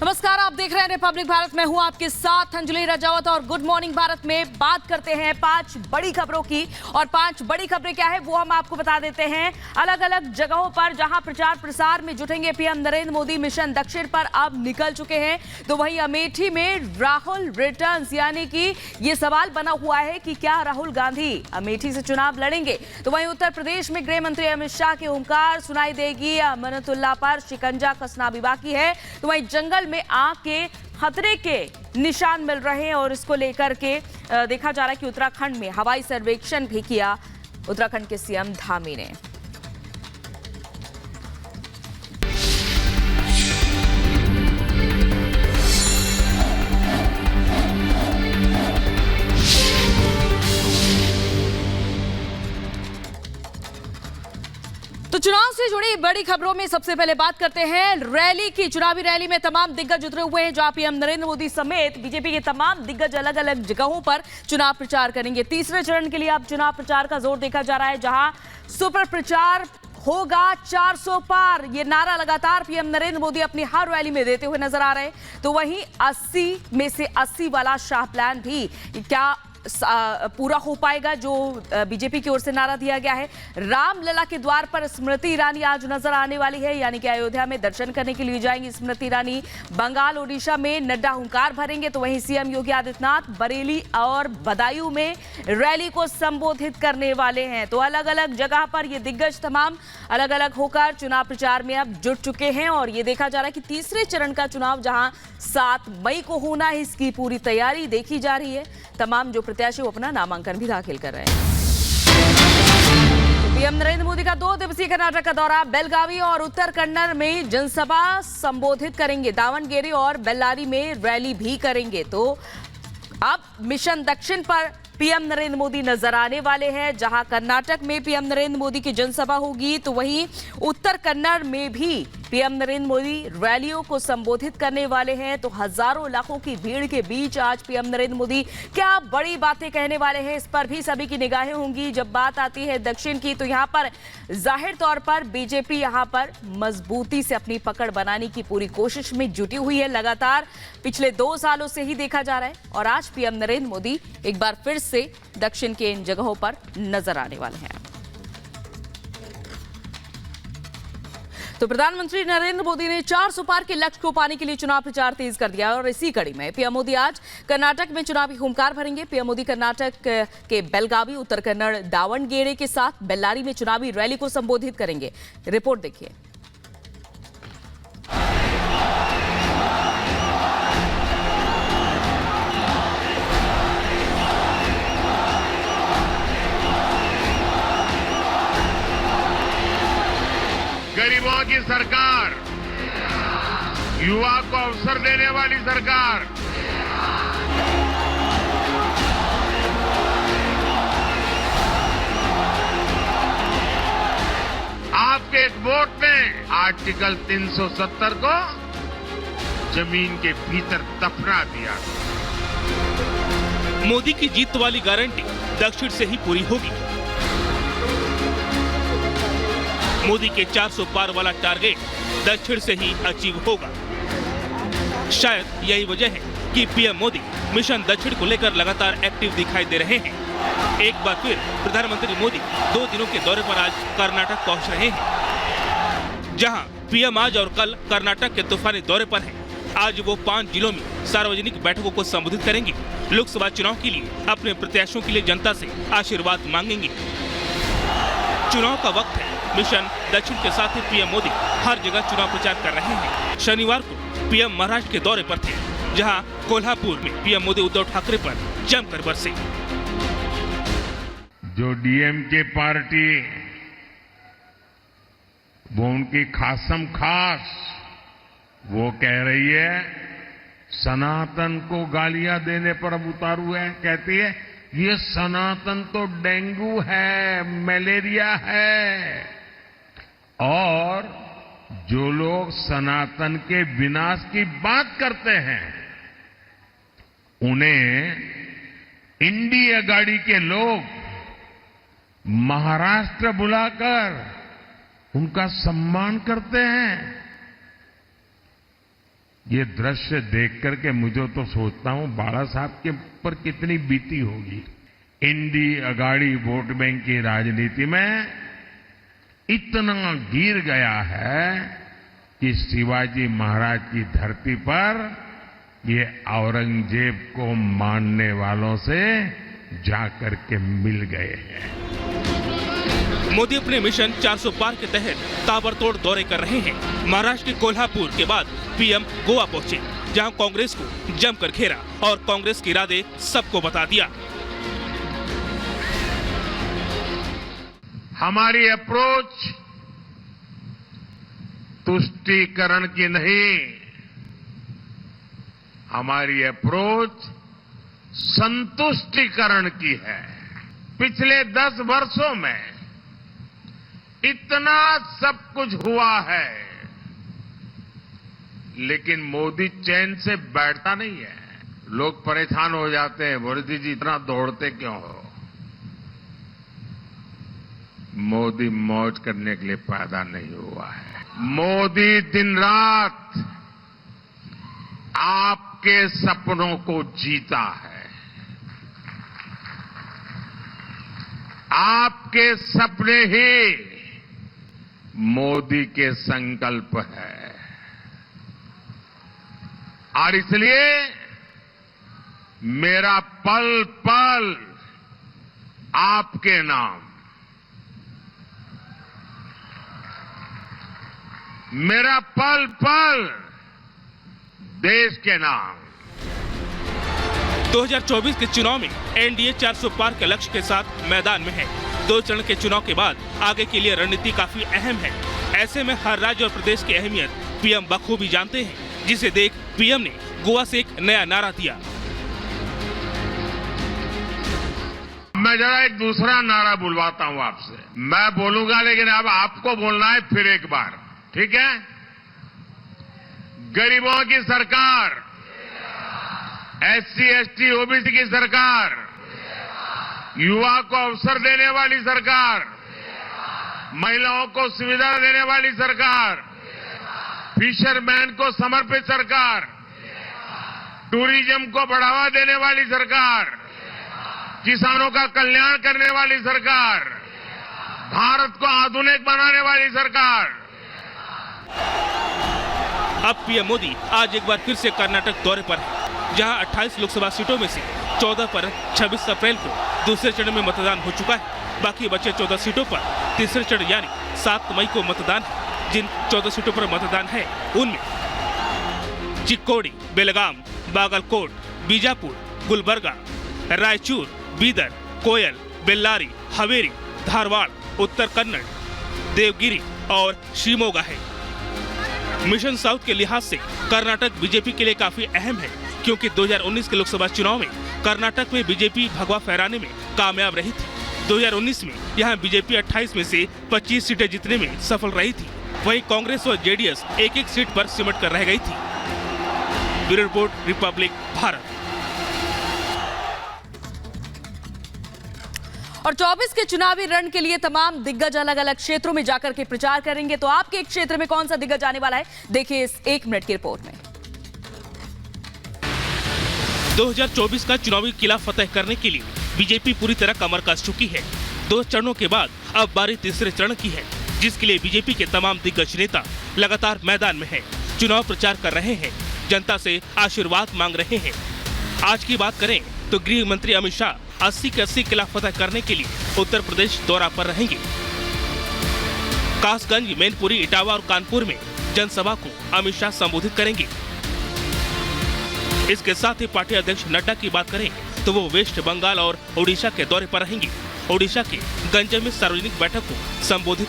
नमस्कार, आप देख रहे हैं रिपब्लिक भारत में हूं आपके साथ अंजलि राजावत और गुड मॉर्निंग भारत में बात करते हैं 5 बड़ी खबरों की। और 5 बड़ी खबरें क्या है वो हम आपको बता देते हैं। अलग अलग जगहों पर जहां प्रचार प्रसार में जुटेंगे पीएम नरेंद्र मोदी, मिशन दक्षिण पर अब निकल चुके हैं। तो वहीं अमेठी में राहुल रिटर्न्स, यानी कि ये सवाल बना हुआ है कि क्या राहुल गांधी अमेठी से चुनाव लड़ेंगे। तो वहीं उत्तर प्रदेश में गृह मंत्री अमित शाह की हुंकार सुनाई देगी। अमनतुल्लाह पर शिकंजा कसना भी बाकी है। तो वहीं जंगल में आग के खतरे के निशान मिल रहे हैं और इसको लेकर के देखा जा रहा है कि उत्तराखंड में हवाई सर्वेक्षण भी किया उत्तराखंड के सीएम धामी ने। तो चुनाव से जुड़ी बड़ी खबरों में सबसे पहले बात करते हैं रैली की। चुनावी रैली में तमाम दिग्गज उतरे हुए हैं, जहां पीएम नरेंद्र मोदी समेत बीजेपी के तमाम दिग्गज अलग अलग जगहों पर चुनाव प्रचार करेंगे। तीसरे चरण के लिए अब चुनाव प्रचार का जोर देखा जा रहा है, जहां सुपर प्रचार होगा 400 पार। ये नारा लगातार पीएम नरेंद्र मोदी अपनी हर रैली में देते हुए नजर आ रहे हैं। तो वहीं 80 में से 80 वाला शाह प्लान भी क्या पूरा हो पाएगा, जो बीजेपी की ओर से नारा दिया गया है। रामलला के द्वार पर स्मृति ईरानी आज नजर आने वाली है, यानी कि अयोध्या में दर्शन करने के लिए जाएंगी स्मृति ईरानी। बंगाल ओडिशा में नड्डा हुंकार भरेंगे। तो वहीं सीएम योगी आदित्यनाथ बरेली और बदायूं में रैली को संबोधित करने वाले हैं। तो अलग अलग जगह पर ये दिग्गज तमाम अलग अलग होकर चुनाव प्रचार में अब जुट चुके हैं। और ये देखा जा रहा है कि तीसरे चरण का चुनाव जहां 7 मई को होना है, इसकी पूरी तैयारी देखी जा रही है। तमाम जो प्रत्याशी वो अपना नामांकन भी दाखिल कर रहे हैं। तो पीएम नरेंद्र मोदी का 2 दिवसीय कर्नाटक का दौरा, बेलगावी और उत्तर कन्नड़ में जनसभा संबोधित करेंगे। दावणगेरे और बेल्लारी में रैली भी करेंगे। तो अब मिशन दक्षिण पर पीएम नरेंद्र मोदी नजर आने वाले हैं, जहां कर्नाटक में पीएम नरेंद्र मोदी की जनसभा होगी। तो वहीं उत्तर कन्नड़ में भी पीएम नरेंद्र मोदी रैलियों को संबोधित करने वाले हैं। तो हजारों लाखों की भीड़ के बीच आज पीएम नरेंद्र मोदी क्या बड़ी बातें कहने वाले हैं, इस पर भी सभी की निगाहें होंगी। जब बात आती है दक्षिण की, तो यहां पर जाहिर तौर पर बीजेपी यहां पर मजबूती से अपनी पकड़ बनाने की पूरी कोशिश में जुटी हुई है। लगातार पिछले 2 सालों से ही देखा जा रहा है। और आज पीएम नरेंद्र मोदी एक बार फिर से दक्षिण के इन जगहों पर नजर आने वाले हैं। तो प्रधानमंत्री नरेंद्र मोदी ने 400 पार के लक्ष्य को पाने के लिए चुनाव प्रचार तेज कर दिया। और इसी कड़ी में पीएम मोदी आज कर्नाटक में चुनावी हुंकार भरेंगे। पीएम मोदी कर्नाटक के बेलगावी, उत्तर कन्नड़, दावणगेरे के साथ बेल्लारी में चुनावी रैली को संबोधित करेंगे। रिपोर्ट देखिए। गरीबों की सरकार, युवा को अवसर देने वाली सरकार, आपके एक वोट ने आर्टिकल 370 को जमीन के भीतर दफना दिया। मोदी की जीत वाली गारंटी दक्षिण से ही पूरी होगी। मोदी के 400 पार वाला टारगेट दक्षिण से ही अचीव होगा। शायद यही वजह है कि पीएम मोदी मिशन दक्षिण को लेकर लगातार एक्टिव दिखाई दे रहे हैं। एक बार फिर प्रधानमंत्री मोदी 2 दिनों के दौरे पर आज कर्नाटक पहुंच रहे हैं, जहां पीएम आज और कल कर्नाटक के तूफानी दौरे पर हैं। आज वो 5 जिलों में सार्वजनिक बैठकों को संबोधित करेंगे। लोकसभा चुनाव के लिए अपने प्रत्याशियों के लिए जनता से आशीर्वाद मांगेंगे। चुनाव का वक्त है। मिशन दक्षिण के साथ ही पीएम मोदी हर जगह चुनाव प्रचार कर रहे हैं। शनिवार को पीएम महाराष्ट्र के दौरे पर थे, जहां कोल्हापुर में पीएम मोदी उद्धव ठाकरे पर जमकर बरसे। जो डीएमके पार्टी, वो उनकी खासम खास वो कह रही है, सनातन को गालियां देने पर अब उतारू है। कहती है ये सनातन तो डेंगू है, मलेरिया है। और जो लोग सनातन के विनाश की बात करते हैं, उन्हें इंडिया गाड़ी के लोग महाराष्ट्र बुलाकर उनका सम्मान करते हैं। ये दृश्य देख करके मुझे तो सोचता हूं बाला साहब के ऊपर कितनी बीती होगी। इंडी अगाड़ी वोट बैंक की राजनीति में इतना गिर गया है कि शिवाजी महाराज की धरती पर ये औरंगजेब को मानने वालों से जाकर के मिल गए हैं। मोदी अपने मिशन 400 पार के तहत ताबड़तोड़ दौरे कर रहे हैं। महाराष्ट्र के कोल्हापुर के बाद पीएम गोवा पहुंचे, जहां कांग्रेस को जमकर घेरा और कांग्रेस के इरादे सबको बता दिया। हमारी अप्रोच तुष्टीकरण की नहीं, हमारी अप्रोच संतुष्टीकरण की है। पिछले 10 वर्षों में इतना सब कुछ हुआ है, लेकिन मोदी चैन से बैठता नहीं है। लोग परेशान हो जाते हैं, मोदी जी इतना दौड़ते क्यों हो? मोदी मौज करने के लिए पैदा नहीं हुआ है। मोदी दिन रात आपके सपनों को जीता है। आपके सपने ही मोदी के संकल्प है और इसलिए मेरा पल पल आपके नाम, मेरा पल पल देश के नाम। 2024 के चुनाव में एनडीए 400 पार के लक्ष्य के साथ मैदान में है। 2 चरण के चुनाव के बाद आगे के लिए रणनीति काफी अहम है। ऐसे में हर राज्य और प्रदेश की अहमियत पीएम बखूबी जानते हैं, जिसे देख पीएम ने गोवा से एक नया नारा दिया। मैं जरा एक दूसरा नारा बुलवाता हूं आपसे। मैं बोलूंगा लेकिन अब आपको बोलना है फिर एक बार, ठीक है? गरीबों की सरकार, एससी एसटी ओबीसी की सरकार, युवा को अवसर देने वाली सरकार, महिलाओं को सुविधा देने वाली सरकार, फिशरमैन को समर्पित सरकार, टूरिज्म को बढ़ावा देने वाली सरकार, किसानों का कल्याण करने वाली सरकार, भारत को आधुनिक बनाने वाली सरकार। अब पीएम मोदी आज एक बार फिर से कर्नाटक दौरे पर है, जहां 28 लोकसभा सीटों में से 14 पर 26 अप्रैल को दूसरे चरण में मतदान हो चुका है। बाकी बचे 14 सीटों पर तीसरे चरण यानी 7 मई को मतदान है। जिन 14 सीटों पर मतदान है उनमें चिक्कोडी, बेलगाम, बागलकोट, बीजापुर, गुलबर्गा, रायचूर, बीदर, कोयल, बेल्लारी, हवेरी, धारवाड़, उत्तर कन्नड़, देवगिरी और शिमोगा है। मिशन साउथ के लिहाज से कर्नाटक बीजेपी के लिए काफी अहम है, क्योंकि 2019 के लोकसभा चुनाव में कर्नाटक में बीजेपी भगवा फहराने में कामयाब रही थी। 2019 में यहां बीजेपी 28 में से 25 सीटें जीतने में सफल रही थी। वहीं कांग्रेस और जेडीएस एक-एक सीट पर सिमट कर रह गई थी। Bureau report, Republic Bharat. और 24 के चुनावी रण के लिए तमाम दिग्गज अलग अलग क्षेत्रों में जाकर के प्रचार करेंगे। तो आपके एक क्षेत्र में कौन सा दिग्गज आने वाला है, देखिए इस 1 मिनट की रिपोर्ट में। 2024 का चुनावी किला फतेह करने के लिए बीजेपी पूरी तरह कमर कस चुकी है। 2 चरणों के बाद अब बारी तीसरे चरण की है, जिसके लिए बीजेपी के तमाम दिग्गज नेता लगातार मैदान में हैं, चुनाव प्रचार कर रहे हैं, जनता से आशीर्वाद मांग रहे हैं। आज की बात करें तो गृह मंत्री अमित शाह 80 के 80 किला फतेह करने के लिए उत्तर प्रदेश दौरा पर रहेंगे। कासगंज, मैनपुरी, इटावा और कानपुर में जनसभा को अमित शाह संबोधित करेंगे। इसके साथ ही पार्टी अध्यक्ष नड्डा की बात करें तो वो वेस्ट बंगाल और ओडिशा के दौरे पर रहेंगे। ओडिशा के गंज में सार्वजनिक बैठक को संबोधित